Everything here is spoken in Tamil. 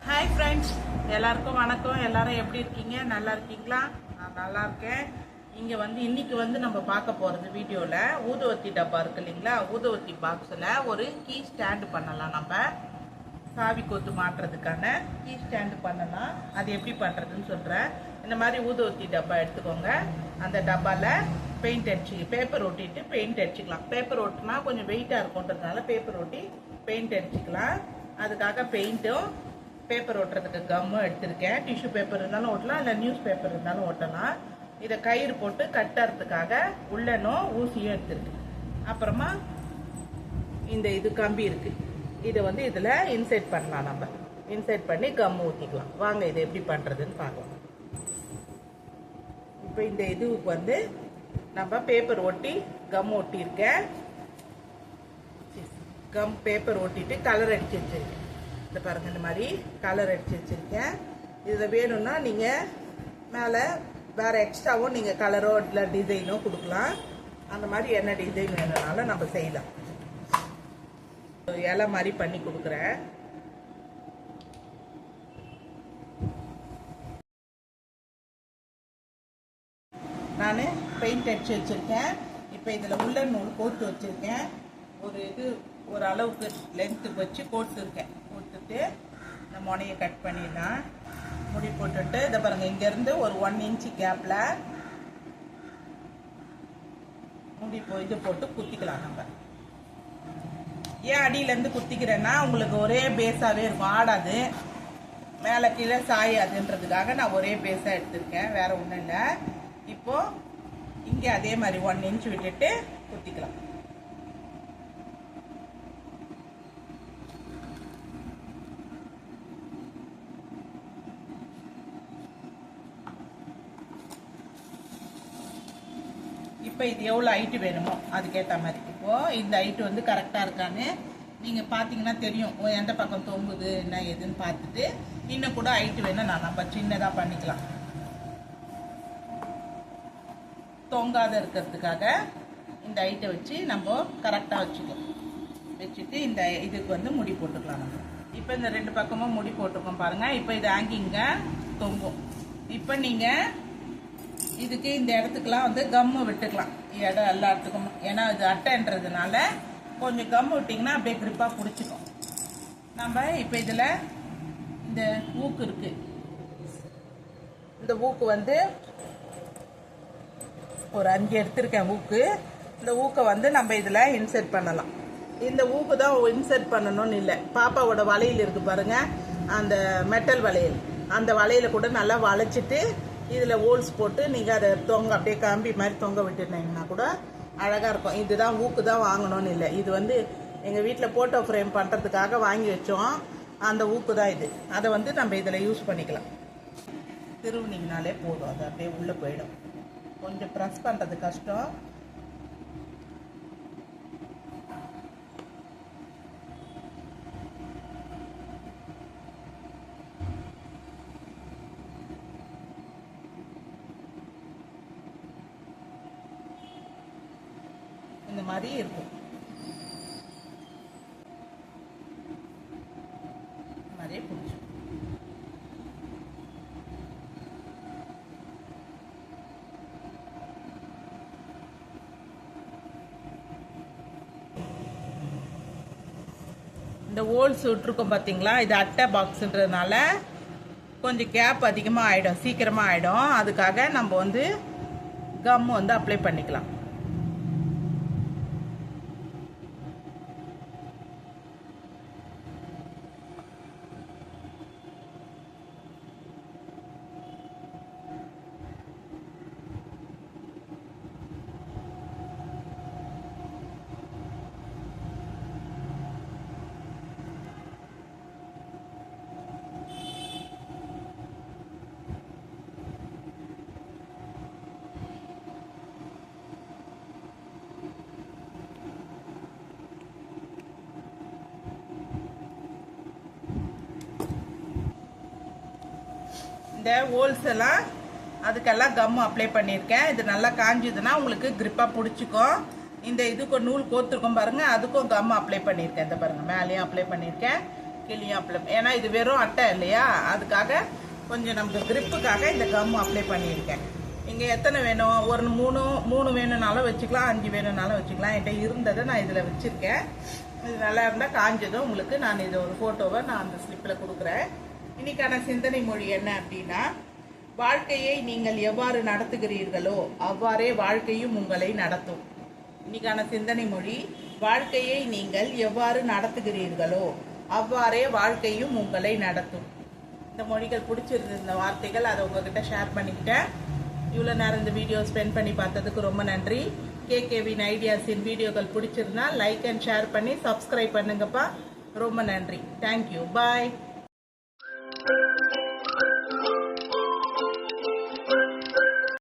ஹாய் ஃப்ரெண்ட்ஸ், எல்லாருக்கும் வணக்கம். எல்லாரும் எப்படி இருக்கீங்க? நல்லா இருக்கீங்களா? நான் நல்லா இருக்கேன். இங்கே இன்னைக்கு நம்ம பார்க்க போகிறது வீடியோவில் ஊதுவத்தி டப்பா இருக்கு இல்லைங்களா, ஊதுவத்தி பாக்ஸில் ஒரு கீ ஸ்டாண்டு பண்ணலாம். நம்ம சாவி கொத்து மாட்டுறதுக்கான கீ ஸ்டாண்டு பண்ணலாம். அது எப்படி பண்ணுறதுன்னு சொல்கிறேன். இந்த மாதிரி ஊதுவத்தி டப்பா எடுத்துக்கோங்க. அந்த டப்பாவில் பெயிண்ட் அடிச்சு பேப்பர் ஒட்டிட்டு பெயிண்ட் அடிச்சுக்கலாம். பேப்பர் ஒட்டினா கொஞ்சம் வெயிட்டாக இருக்கும்ன்றதுனால பேப்பர் ஒட்டி பெயிண்ட் அடிச்சுக்கலாம். அதுக்காக பெயிண்ட்டும் பேப்பர் ஒட்டுறதுக்கு கம்மும் எடுத்திருக்கேன். டிஷ்யூ பேப்பர் இருந்தாலும் ஒட்டலாம், இல்லை நியூஸ் பேப்பர் இருந்தாலும் ஒட்டலாம். இதை கயிறு போட்டு கட்டுறதுக்காக உள்ளனும் ஊசியும் எடுத்திருக்கு. அப்புறமா இந்த இது கம்பி இருக்கு. இதை இதில் இன்சர்ட் பண்ணலாம். நம்ம இன்சர்ட் பண்ணி கம்மு ஊற்றிக்கலாம். வாங்க இதை எப்படி பண்ணுறதுன்னு பார்க்கலாம். இப்போ இந்த இதுவுக்கு நம்ம பேப்பர் ஒட்டி கம் ஒட்டியிருக்கேன். கம் பேப்பர் ஒட்டிட்டு கலர் அடிச்சு வச்சிருக்கேன். இந்த பாருங்க, இந்த மாதிரி கலர் அடிச்சு வச்சிருக்கேன். இதில் வேணும்னா நீங்கள் மேலே வேற எக்ஸ்ட்ராவும் நீங்கள் கலரோ இல்லை டிசைனோ கொடுக்கலாம். அந்த மாதிரி என்ன டிசைன் வேணும்னாலும் நம்ம செய்யலாம். இலை மாதிரி பண்ணி கொடுக்குறேன். நான் பெயிண்ட் அடிச்சு வச்சிருக்கேன். இப்போ இதில் உள்ள நூல் கோர்த்து வச்சிருக்கேன். ஒரு அளவுக்கு லென்த்து வச்சு கோர்த்துருக்கேன். கோர்த்துட்டு இந்த முனையை கட் பண்ணிடலாம். முடி போட்டுட்டு இதை பாருங்க, இங்கேருந்து ஒரு 1 இன்ச்சு கேப்பில் முடி இது போட்டு குத்திக்கலாம். நம்ம ஏன் அடியிலேருந்து குத்திக்கிறேன்னா உங்களுக்கு ஒரே பேஸாகவே இருக்கும், ஆடாது, மேலே கீழே சாயாதுன்றதுக்காக நான் ஒரே பேஸாக எடுத்திருக்கேன். வேற ஒன்றும் இல்லை. இப்போ இங்கே அதே மாதிரி 1 இன்ச் விட்டுட்டு குத்திக்கலாம். இப்போ இது எவ்வளோ ஹைட்டு வேணுமோ அதுக்கேற்ற மாதிரி. இப்போது இந்த ஹைட்டு கரெக்டாக இருக்கான்னு நீங்கள் பார்த்தீங்கன்னா தெரியும். எந்த பக்கம் தொங்குது என்ன எதுன்னு பார்த்துட்டு இன்னும் கூட ஹைட்டு வேணும் நம்ம சின்னதாக பண்ணிக்கலாம். தொங்காத இருக்கிறதுக்காக இந்த ஹைட்டை வச்சு நம்ம கரெக்டாக வச்சுட்டு இந்த இதுக்கு முடி போட்டுக்கலாம். நம்ம இப்போ இந்த 2 பக்கமும் முடி போட்டுக்கோம் பாருங்கள். இப்போ இது ஹேங்கிங்க தொங்கும். இப்போ நீங்கள் இதுக்கு இந்த இடத்துக்குலாம் கம்மு விட்டுக்கலாம். இடம் எல்லா இடத்துக்கும். ஏன்னா இது அட்டைன்றதுனால கொஞ்சம் கம்மு விட்டிங்கன்னா அப்படியே கிரிப்பாக பிடிச்சிக்கும். நம்ம இப்போ இதில் இந்த ஊக்கு இருக்குது. இந்த ஊக்கு ஒரு 5 எடுத்திருக்கேன் ஊக்கு. இந்த ஊக்கை நம்ம இதில் இன்சர்ட் பண்ணலாம். இந்த ஊக்கு தான் இன்சர்ட் பண்ணணும்னு இல்லை. பாப்பாவோட வளையல் இருக்குது பாருங்கள், அந்த மெட்டல் வளையல். அந்த வளையலை கூட நல்லா வளைச்சிட்டு இதில் ஹோல்ஸ் போட்டு நீங்கள் அதை அப்படியே கம்பி மாதிரி தொங்க விட்டுருந்தீங்கன்னா கூட அழகாக இருக்கும். இதுதான் ஊக்கு தான் வாங்கணும்னு இல்லை. இது எங்கள் வீட்டில் ஃபோட்டோ ஃப்ரேம் பண்ணுறதுக்காக வாங்கி வச்சோம். அந்த ஊக்கு தான் இது. அதை நம்ம இதில் யூஸ் பண்ணிக்கலாம். திருவுனிங்கனாலே போதும், அது அப்படியே உள்ளே போயிடும். கொஞ்சம் ப்ரெஸ் பண்ணுறது கஷ்டம். இந்த மாதிரி இருக்கும். மாதிரியே பிடிச்சி இந்த ஹோல்ஸ் விட்டுருக்கோம் பார்த்தீங்களா. இது அட்டை பாக்ஸுன்றதுனால கொஞ்சம் கேப் அதிகமாக ஆகிடும், சீக்கிரமாக ஆகிடும். அதுக்காக நம்ம கம்மு அப்ளை பண்ணிக்கலாம். இந்த ஹோல்ஸ் எல்லாம் அதுக்கெல்லாம் கம் அப்ளை பண்ணியிருக்கேன். இது நல்லா காஞ்சிதுன்னா உங்களுக்கு கிரிப்பாக பிடிச்சிக்கும். இந்த இதுக்கு நூல் கோர்த்துருக்கோம் பாருங்க, அதுக்கும் கம் அப்ளை பண்ணியிருக்கேன். இந்த பாருங்க, மேலேயும் அப்ளை பண்ணியிருக்கேன், கீழேயும் அப்ளை. ஏன்னா இது வெறும் அட்டை இல்லையா, அதுக்காக கொஞ்சம் நமக்கு கிரிப்புக்காக இந்த கம் அப்ளை பண்ணியிருக்கேன். இங்கே எத்தனை வேணும், ஒரு மூணு வேணும்னாலும் வச்சுக்கலாம், 5 வேணும்னாலும் வச்சுக்கலாம். என்கிட்ட இருந்ததை நான் இதில் வச்சுருக்கேன். இது நல்லா இருந்தால் காஞ்சதும் உங்களுக்கு நான் இதை ஒரு ஃபோட்டோவை நான் அந்த ஸ்லிப்பில் கொடுக்குறேன். இன்னைக்கான சிந்தனை மொழி என்ன அப்படின்னா, வாழ்க்கையை நீங்கள் எவ்வாறு நடத்துகிறீர்களோ அவ்வாறே வாழ்க்கையும் உங்களை நடத்தும். இன்னைக்கான சிந்தனை மொழி, வாழ்க்கையை நீங்கள் எவ்வாறு நடத்துகிறீர்களோ அவ்வாறே வாழ்க்கையும் உங்களை நடத்தும். இந்த மொழிகள் பிடிச்சிருந்தது, இந்த வார்த்தைகள், அதை உங்ககிட்ட ஷேர் பண்ணிக்கிட்டேன். இவ்வளோ நேரம் இந்த வீடியோ ஸ்பெண்ட் பண்ணி பார்த்ததுக்கு ரொம்ப நன்றி. கேகேவின் ஐடியாஸின் வீடியோக்கள் பிடிச்சிருந்தா லைக் அண்ட் ஷேர் பண்ணி சப்ஸ்கிரைப் பண்ணுங்கப்பா. ரொம்ப நன்றி. தேங்க்யூ. பாய்.